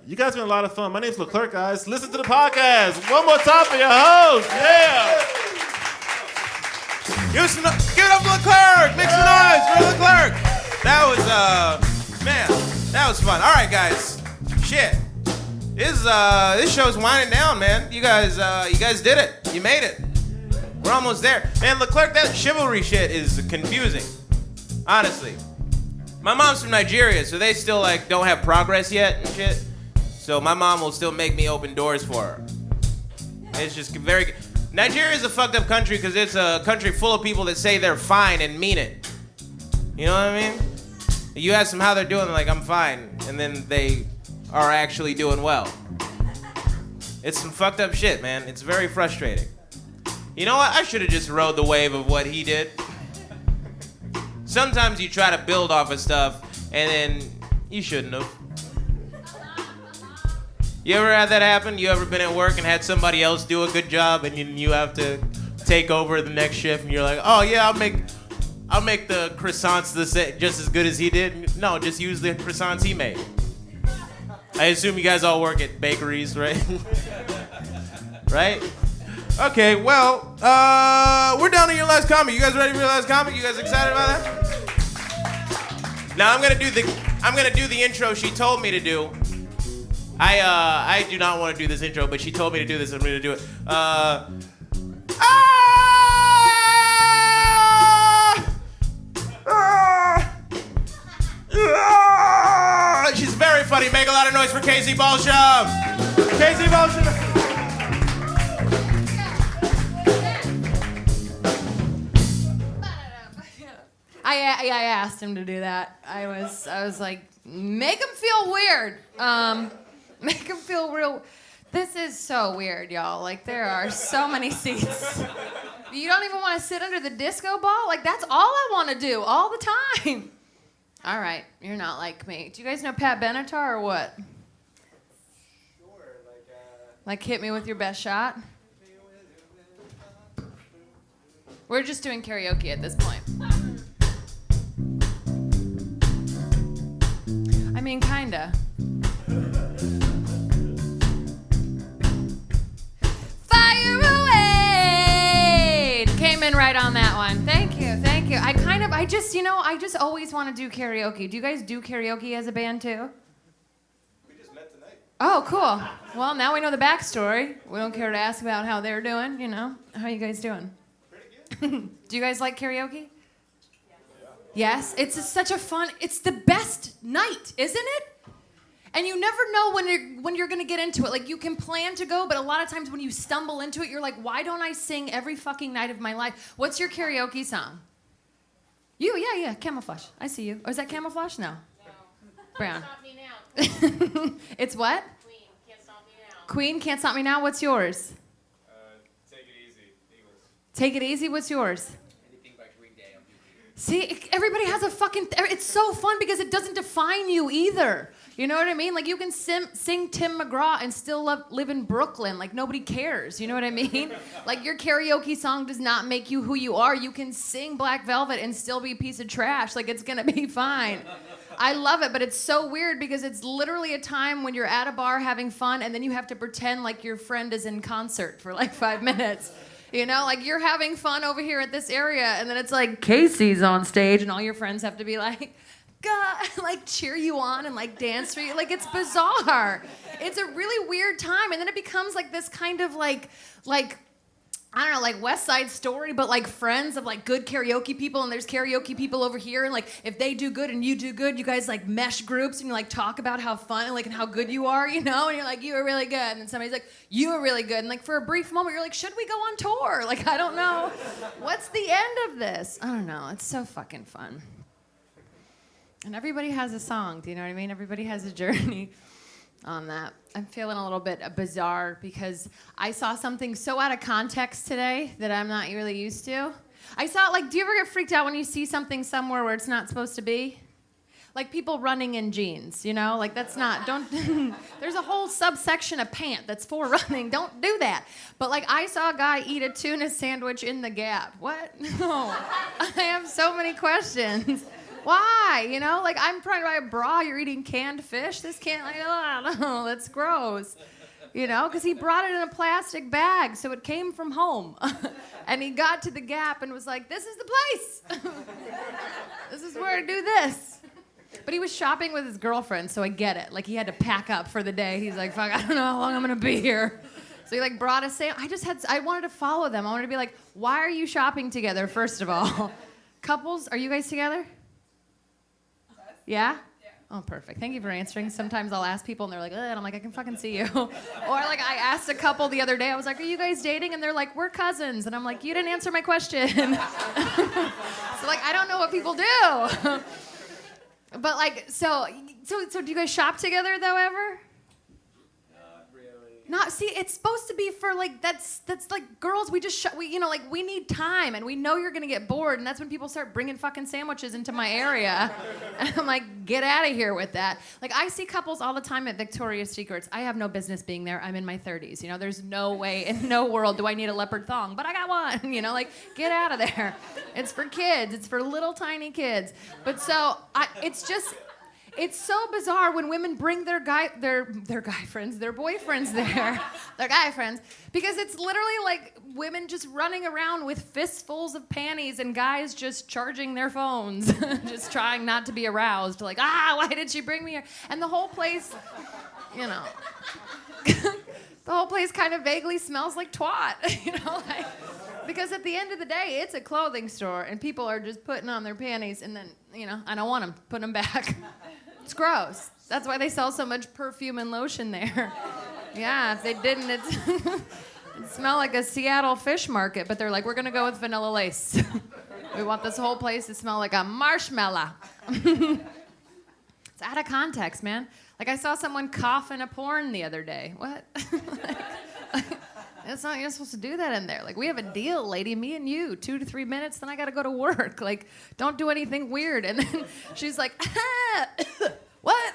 You guys have been a lot of fun. My name's LeClerc, guys. Listen to the podcast. One more time for your host. Yeah. Give it up for LeClerc. Make some noise for LeClerc. That was, man, that was fun. All right, guys. Shit. This show's winding down, man. You guys did it. You made it. We're almost there. Man, LeClerc, that chivalry shit is confusing. Honestly. My mom's from Nigeria, so they still, like, don't have progress yet and shit. So my mom will still make me open doors for her. It's just very... Nigeria is a fucked up country because it's a country full of people that say they're fine and mean it. You know what I mean? You ask them how they're doing, they're like, I'm fine. And then they are actually doing well. It's some fucked up shit, man. It's very frustrating. You know what? I should have just rode the wave of what he did. Sometimes you try to build off of stuff, and then you shouldn't have. You ever had that happen? You ever been at work and had somebody else do a good job, and you have to take over the next shift, and you're like, oh yeah, I'll make the croissants just as good as he did. No, just use the croissants he made. I assume you guys all work at bakeries, right? Right? Okay, well, we're down to your last comic. You guys ready for your last comic? You guys excited about that? Now I'm gonna do the intro she told me to do. I do not want to do this intro, but she told me to do this. I'm gonna do it. She's very funny. Make a lot of noise for Casey Balsham. Casey Balsham. I asked him to do that. I was like, make him feel weird. Make him feel real. This is so weird, y'all. Like, there are so many seats. You don't even want to sit under the disco ball? Like, that's all I want to do all the time. All right, you're not like me. Do you guys know Pat Benatar or what? Sure, like hit me with your best shot? We're just doing karaoke at this point. I mean, kinda. Fire away! Came in right on that one. Thank you. I just always want to do karaoke. Do you guys do karaoke as a band too? we just met tonight. Oh, cool. Well, now we know the backstory. We don't care to ask about how they're doing, you know. How you guys doing? Pretty good. Do you guys like karaoke? Yes? It's it's the best night, isn't it? And you never know when you're gonna get into it. Like, you can plan to go, but a lot of times when you stumble into it, you're like, why don't I sing every fucking night of my life? What's your karaoke song? You, yeah, Camouflage. I see you. Or is that Camouflage? No. Brown. Stop me now. It's what? Queen, can't stop me now. Queen, Can't Stop Me Now. What's yours? Take it easy, Eagles. Take It Easy. What's yours? Anything by Green Day, I'm See, everybody has a fucking. It's so fun because it doesn't define you either. You know what I mean? Like you can sing Tim McGraw and still live in Brooklyn. Like nobody cares. You know what I mean? Like your karaoke song does not make you who you are. You can sing Black Velvet and still be a piece of trash. Like it's gonna be fine. I love it, but it's so weird because it's literally a time when you're at a bar having fun and then you have to pretend like your friend is in concert for like 5 minutes. You know, like you're having fun over here at this area, and then it's like Casey's on stage, and all your friends have to be like, God, like cheer you on and like dance for you. Like it's bizarre. It's a really weird time, and then it becomes like this kind of like I don't know, like West Side Story, but like friends of like good karaoke people, and there's karaoke people over here, and like if they do good and you do good, you guys like mesh groups and you like talk about how fun and like and how good you are, you know, and you're like, you were really good, and then somebody's like, you were really good, and like for a brief moment you're like, should we go on tour? Like I don't know, what's the end of this? I don't know. It's so fucking fun, and everybody has a song. Do you know what I mean? Everybody has a journey on that. I'm feeling a little bit bizarre because I saw something so out of context today that I'm not really used to. I saw, like, do you ever get freaked out when you see something somewhere where it's not supposed to be? Like people running in jeans, you know? Like that's not, don't, there's a whole subsection of pant that's for running. Don't do that. But like I saw a guy eat a tuna sandwich in the Gap. What? No. I have so many questions. Why? You know, like I'm trying to buy a bra, you're eating canned fish. This can't, like, oh, no, that's gross. You know, because he brought it in a plastic bag, so it came from home. And he got to the Gap and was like, this is the place. This is where to do this. But he was shopping with his girlfriend, so I get it. Like he had to pack up for the day. He's like, fuck, I don't know how long I'm gonna be here. So he like brought a sandwich. I wanted to follow them. I wanted to be like, why are you shopping together, first of all? Couples, are you guys together? Yeah? Oh, perfect. Thank you for answering. Sometimes I'll ask people and they're like, ugh, and I'm like, I can fucking see you. Or like I asked a couple the other day, I was like, are you guys dating? And they're like, we're cousins. And I'm like, you didn't answer my question. So like, I don't know what people do. But like, so do you guys shop together though ever? Not, see, it's supposed to be for like, that's like girls, we you know, like we need time and we know you're gonna get bored, and that's when people start bringing fucking sandwiches into my area. And I'm like, get out of here with that. Like I see couples all the time at Victoria's Secrets. I have no business being there. I'm in my 30s. You know, there's no way in no world do I need a leopard thong, but I got one. You know, like get out of there. It's for kids. It's for little tiny kids. But so it's so bizarre when women bring their guy friends, their boyfriends there, their guy friends, because it's literally like women just running around with fistfuls of panties and guys just charging their phones, just trying not to be aroused, like, why did she bring me here? And the whole place, you know, the whole place kind of vaguely smells like twat, you know, like, because at the end of the day, it's a clothing store and people are just putting on their panties and then, you know, I don't want them, put them back. It's gross. That's why they sell so much perfume and lotion there. Yeah, if they didn't, it'd smell like a Seattle fish market, but they're like, we're gonna go with vanilla lace. We want this whole place to smell like a marshmallow. It's out of context, man. Like I saw someone cough in a porn the other day. What? It's not, you're not supposed to do that in there. Like, we have a deal, lady, me and you, 2 to 3 minutes, then I gotta go to work. Like, don't do anything weird. And then she's like, what? What?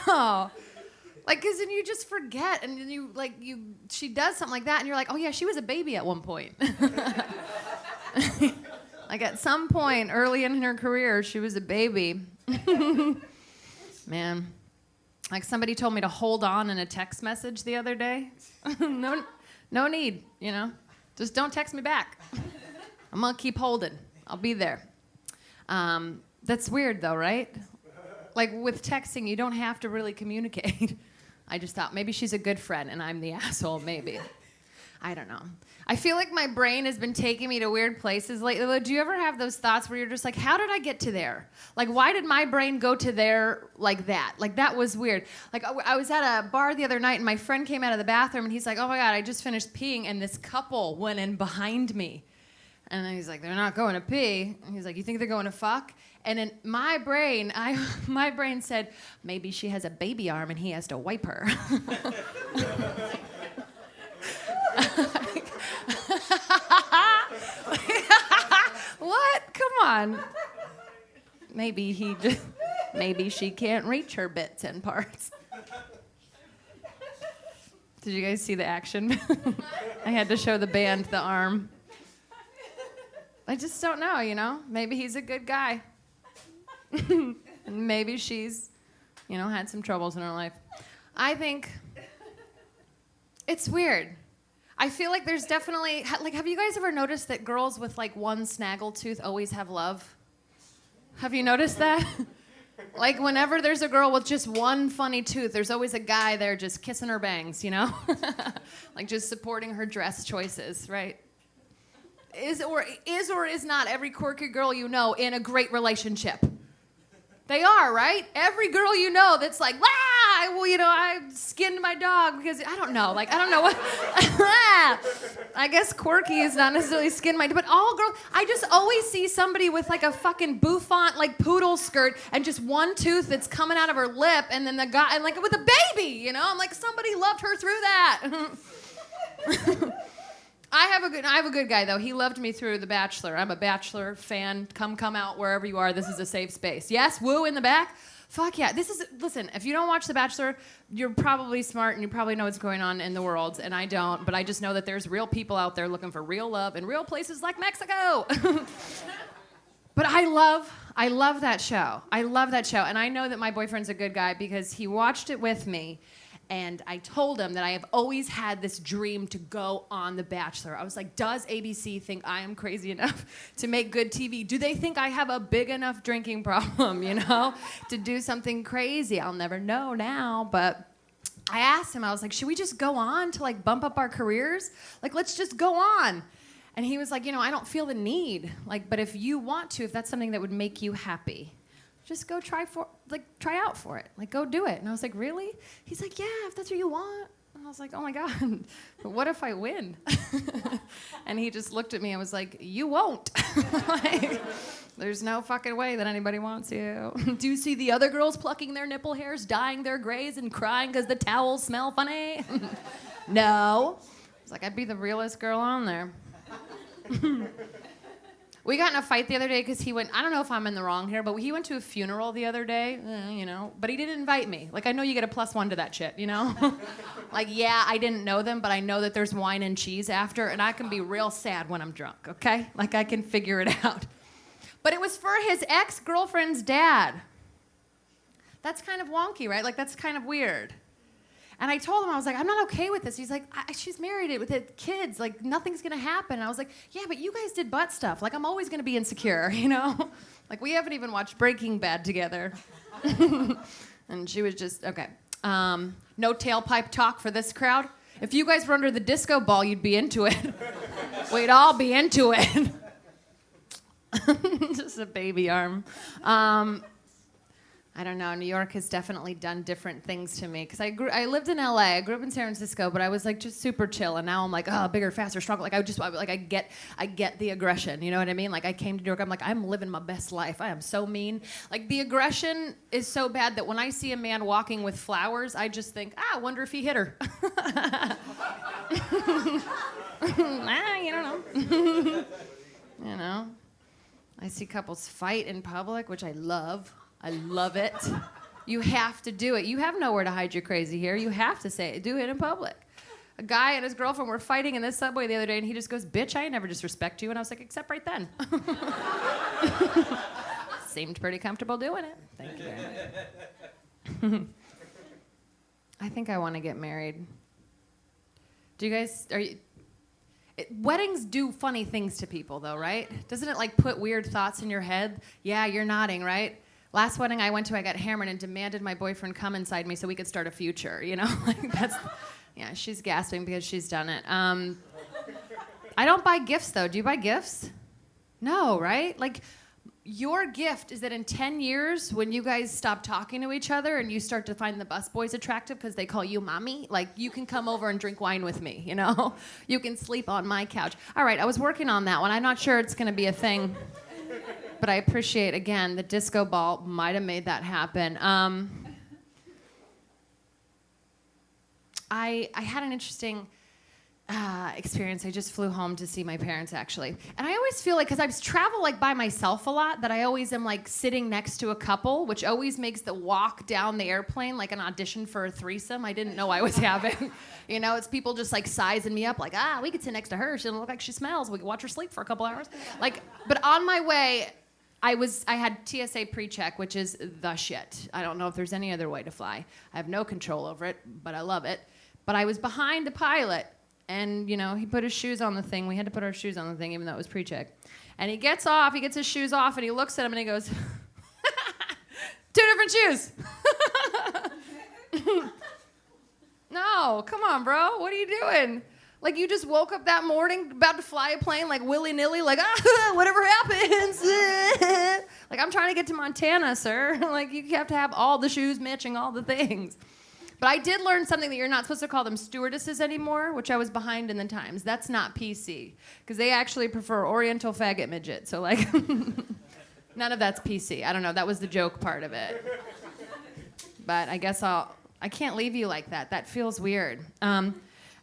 No. Like, cause then you just forget, and then she does something like that, and you're like, oh yeah, she was a baby at one point. Like at some point early in her career, she was a baby. Man. Like somebody told me to hold on in a text message the other day. No need, you know. Just don't text me back. I'm gonna keep holding. I'll be there. That's weird though, right? Like with texting, you don't have to really communicate. I just thought maybe she's a good friend and I'm the asshole, maybe. I don't know. I feel like my brain has been taking me to weird places lately. Do you ever have those thoughts where you're just like, how did I get to there? Like, why did my brain go to there like that? Like, that was weird. Like, I was at a bar the other night, and my friend came out of the bathroom, and he's like, oh, my God, I just finished peeing, and this couple went in behind me. And then he's like, they're not going to pee. And he's like, you think they're going to fuck? And in my brain, my brain said, maybe she has a baby arm, and he has to wipe her. And maybe maybe she can't reach her bits and parts. Did you guys see the action? I had to show the band the arm. I just don't know, you know? Maybe he's a good guy. And maybe she's, you know, had some troubles in her life. I think it's weird. I feel like there's definitely, like, have you guys ever noticed that girls with, like, one snaggle tooth always have love? Have you noticed that? Like, whenever there's a girl with just one funny tooth, there's always a guy there just kissing her bangs, you know? Like, just supporting her dress choices, right? Is or is not every quirky girl you know in a great relationship? They are, right? Every girl you know that's like, well, you know, I skinned my dog because, I don't know what. I guess quirky is not necessarily skin my dog, but all girls, I just always see somebody with like a fucking bouffant, like poodle skirt and just one tooth that's coming out of her lip, and then the guy, and like with a baby, you know? I'm like, somebody loved her through that. I have a good guy though. He loved me through The Bachelor. I'm a Bachelor fan. Come out wherever you are. This is a safe space. Yes, woo in the back. Fuck yeah. Listen, if you don't watch The Bachelor, you're probably smart and you probably know what's going on in the world, and I don't, but I just know that there's real people out there looking for real love in real places like Mexico. But I love that show. I love that show, and I know that my boyfriend's a good guy because he watched it with me. And I told him that I have always had this dream to go on The Bachelor. I was like, does ABC think I am crazy enough to make good TV? Do they think I have a big enough drinking problem, you know, to do something crazy? I'll never know now. But I asked him, I was like, should we just go on to like bump up our careers? Like, let's just go on. And he was like, you know, I don't feel the need. Like, but if you want to, if that's something that would make you happy, just go try out for it. Like, go do it. And I was like, really? He's like, yeah, if that's what you want. And I was like, oh my God, but what if I win? And he just looked at me and was like, you won't. Like, there's no fucking way that anybody wants you. Do you see the other girls plucking their nipple hairs, dyeing their grays, and crying because the towels smell funny? No. I was like, I'd be the realest girl on there. We got in a fight the other day because he went, I don't know if I'm in the wrong here, but he went to a funeral the other day, you know, but he didn't invite me. Like, I know you get a +1 to that shit, you know? Like, yeah, I didn't know them, but I know that there's wine and cheese after, and I can be real sad when I'm drunk, okay? Like, I can figure it out. But it was for his ex-girlfriend's dad. That's kind of wonky, right? Like, that's kind of weird. And I told him, I was like, I'm not okay with this. He's like, she's married with kids. Like, nothing's going to happen. And I was like, yeah, but you guys did butt stuff. Like, I'm always going to be insecure, you know? Like, we haven't even watched Breaking Bad together. And she was just, okay. No tailpipe talk for this crowd. If you guys were under the disco ball, you'd be into it. We'd all be into it. Just a baby arm. I don't know. New York has definitely done different things to me because I lived in LA. I grew up in San Francisco, but I was like just super chill. And now I'm like, oh, bigger, faster, stronger. Like I get the aggression. You know what I mean? Like I came to New York. I'm like, I'm living my best life. I am so mean. Like the aggression is so bad that when I see a man walking with flowers, I just think, I wonder if he hit her. You don't know. You know. I see couples fight in public, which I love. I love it. You have to do it. You have nowhere to hide your crazy here. You have to say it. Do it in public. A guy and his girlfriend were fighting in this subway the other day, and he just goes, bitch, I ain't never disrespect you. And I was like, except right then. Seemed pretty comfortable doing it. Thank you very much. I think I want to get married. Do you guys, weddings do funny things to people, though, right? Doesn't it, like, put weird thoughts in your head? Yeah, you're nodding, right? Last wedding I went to, I got hammered and demanded my boyfriend come inside me so we could start a future, you know? Like, that's, yeah, she's gasping because she's done it. I don't buy gifts, though. Do you buy gifts? No, right? Like, your gift is that in 10 years, when you guys stop talking to each other and you start to find the busboys attractive because they call you mommy, like, you can come over and drink wine with me, you know? You can sleep on my couch. All right, I was working on that one. I'm not sure it's going to be a thing. But I appreciate, again, the disco ball might have made that happen. I had an interesting experience. I just flew home to see my parents, actually. And I always feel like, because I travel like by myself a lot, that I always am like sitting next to a couple, which always makes the walk down the airplane like an audition for a threesome I didn't know I was having. You know, it's people just like sizing me up, like, we could sit next to her. She doesn't look like she smells. We could watch her sleep for a couple hours. Like, but on my way, I had TSA pre-check, which is the shit. I don't know if there's any other way to fly. I have no control over it, but I love it. But I was behind the pilot, and, you know, he put his shoes on the thing. We had to put our shoes on the thing, even though it was pre-check. And he gets his shoes off, and he looks at him, and he goes, 2 different shoes. No, come on, bro. What are you doing? Like, you just woke up that morning about to fly a plane, like, willy-nilly, like, whatever happens. Like, I'm trying to get to Montana, sir. Like, you have to have all the shoes matching all the things. But I did learn something that you're not supposed to call them stewardesses anymore, which I was behind in the times. That's not PC, because they actually prefer Oriental faggot midget. So, like, none of that's PC. I don't know. That was the joke part of it. But I guess I can't leave you like that. That feels weird.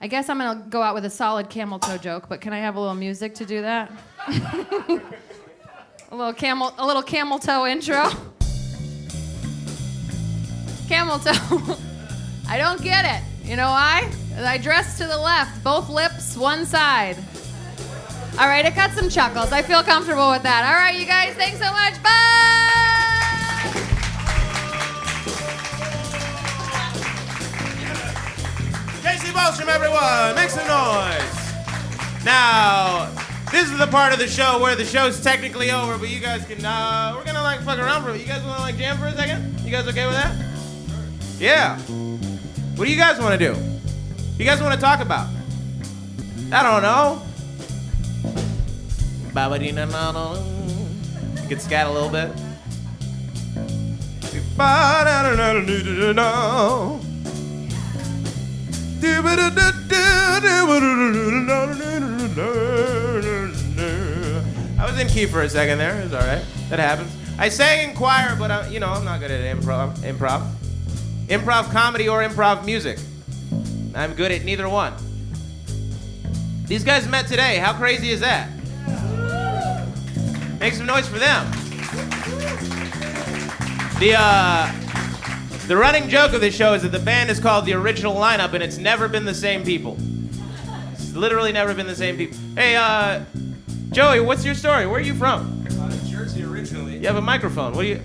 I guess I'm gonna go out with a solid camel toe joke, but can I have a little music to do that? a little camel toe intro. Camel toe. I don't get it. You know why? I dress to the left, both lips, one side. All right, it got some chuckles. I feel comfortable with that. All right, you guys, thanks so much. Bye! Casey Balsham, everyone, make some noise. Now, this is the part of the show where the show's technically over, but you guys can, we're gonna like fuck around for it. You guys wanna like jam for a second? You guys okay with that? Yeah. What do you guys wanna do? You guys wanna talk about? I don't know. You can scat a little bit. I was in key for a second there. It was all right. That happens. I sang in choir, but I'm not good at improv. Improv comedy or improv music. I'm good at neither one. These guys met today. How crazy is that? Make some noise for them. The running joke of this show is that the band is called The Original Lineup, and it's never been the same people. It's literally never been the same people. Hey, Joey, what's your story? Where are you from? Jersey originally. You have a microphone. Where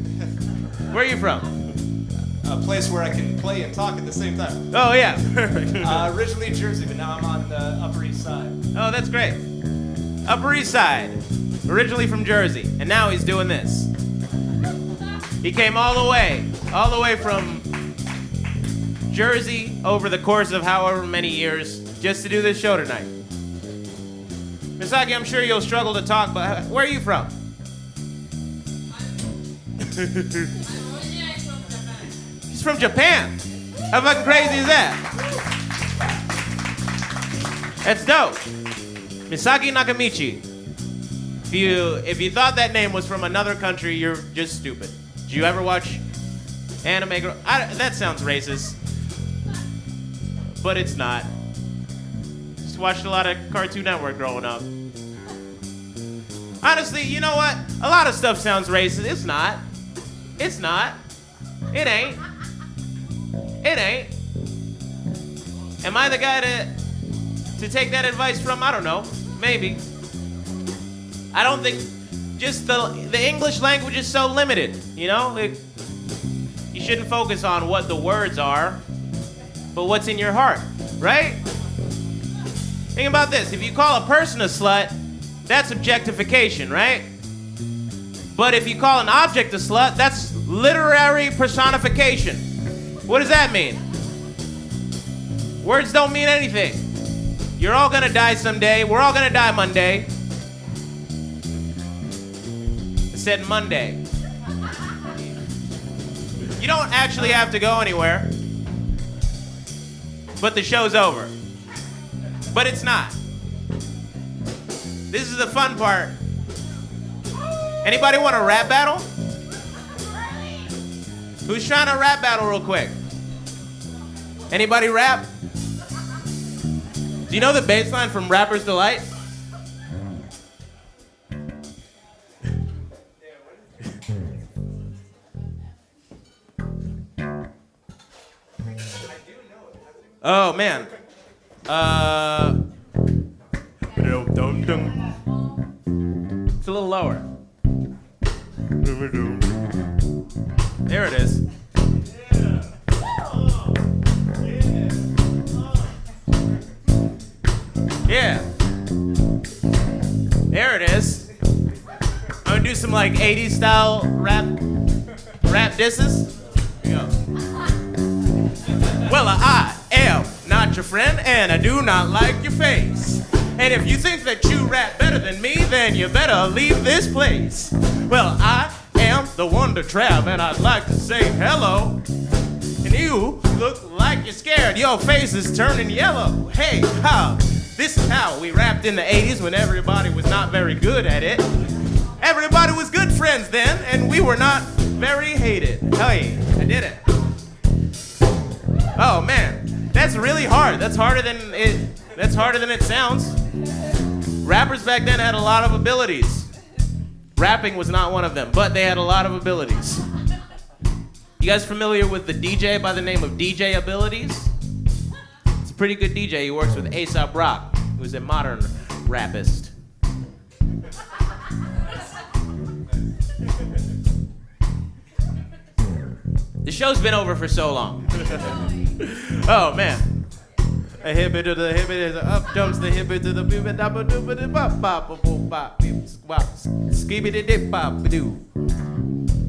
are you from? A place where I can play and talk at the same time. Oh, yeah. Perfect. Originally Jersey, but now I'm on the Upper East Side. Oh, that's great. Upper East Side. Originally from Jersey. And now he's doing this. He came all the way from Jersey over the course of however many years just to do this show tonight. Misaki, I'm sure you'll struggle to talk, but where are you from? He's from Japan. How fucking crazy is that? That's dope. Misaki Nakamichi. If you thought that name was from another country, you're just stupid. Did you ever watch anime? That sounds racist, but it's not. Just watched a lot of Cartoon Network growing up. Honestly, you know what? A lot of stuff sounds racist. It's not. It's not. It ain't. It ain't. Am I the guy to take that advice from? I don't know. Maybe. I don't think. Just the English language is so limited, you know? You shouldn't focus on what the words are, but what's in your heart, right? Think about this. If you call a person a slut, that's objectification, right? But if you call an object a slut, that's literary personification. What does that mean? Words don't mean anything. You're all gonna die someday. We're all gonna die Monday. Said Monday. You don't actually have to go anywhere, but the show's over. But it's not. This is the fun part. Anybody want a rap battle? Who's trying to rap battle real quick? Anybody rap? Do you know the bass line from Rapper's Delight? Oh, man. It's a little lower. There it is. Yeah. There it is. I'm gonna do some like 80s style rap disses. Here we go. Well, I am not your friend, and I do not like your face. And if you think that you rap better than me, then you better leave this place. Well, I am the Wonder Trav, and I'd like to say hello. And you look like you're scared. Your face is turning yellow. Hey, how? This is how we rapped in the 80s when everybody was not very good at it. Everybody was good friends then, and we were not very hated. Hey, I did it. Oh man, that's really hard. That's harder than it sounds. Rappers back then had a lot of abilities. Rapping was not one of them, but they had a lot of abilities. You guys familiar with the DJ by the name of DJ Abilities? It's a pretty good DJ. He works with A$AP Rock, who's a modern rappist. The show's been over for so long. Oh man. A hippie to the hippie, the up jumps the hippie to the beep, da ba doo ba doo bop bop bop bop beep bop skibby dip bop doo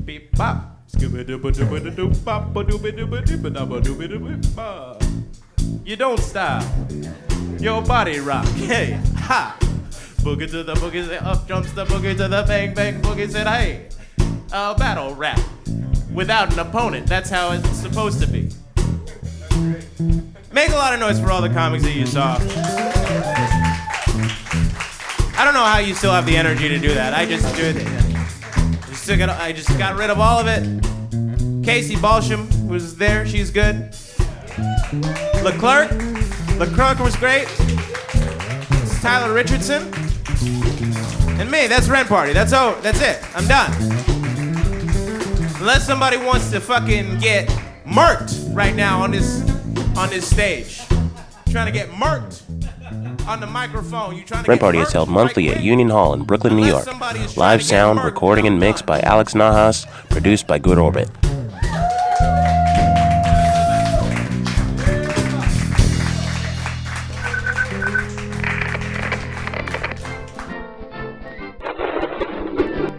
beep bop skibby doo ba doo ba doo bop ba doo ba doo ba doo ba da ba doo ba doo beep bop. You don't stop. Your body rock. Hey, ha. Boogie to the boogie, the up jumps the boogie to the bang bang boogie. Said hey, a battle rap without an opponent. That's how it's supposed to be. Make a lot of noise for all the comics that you saw. I don't know how you still have the energy to do that. I just do it. I just got rid of all of it. Casey Balsham was there. She's good. LeClerc was great. It's Tyler Richardson. And me. That's Rent Party. That's it. I'm done. Unless somebody wants to fucking get murked right now on this stage. Trying to get murked on the microphone. You trying to Rent get Party is murked held monthly right at Union Hall in Brooklyn, New York. Live sound, recording, and mix by Alex Nahas, produced by Good Orbit.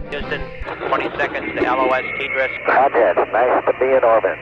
Houston, 20 seconds to LOS T-Dress. Contact, nice to be in orbit.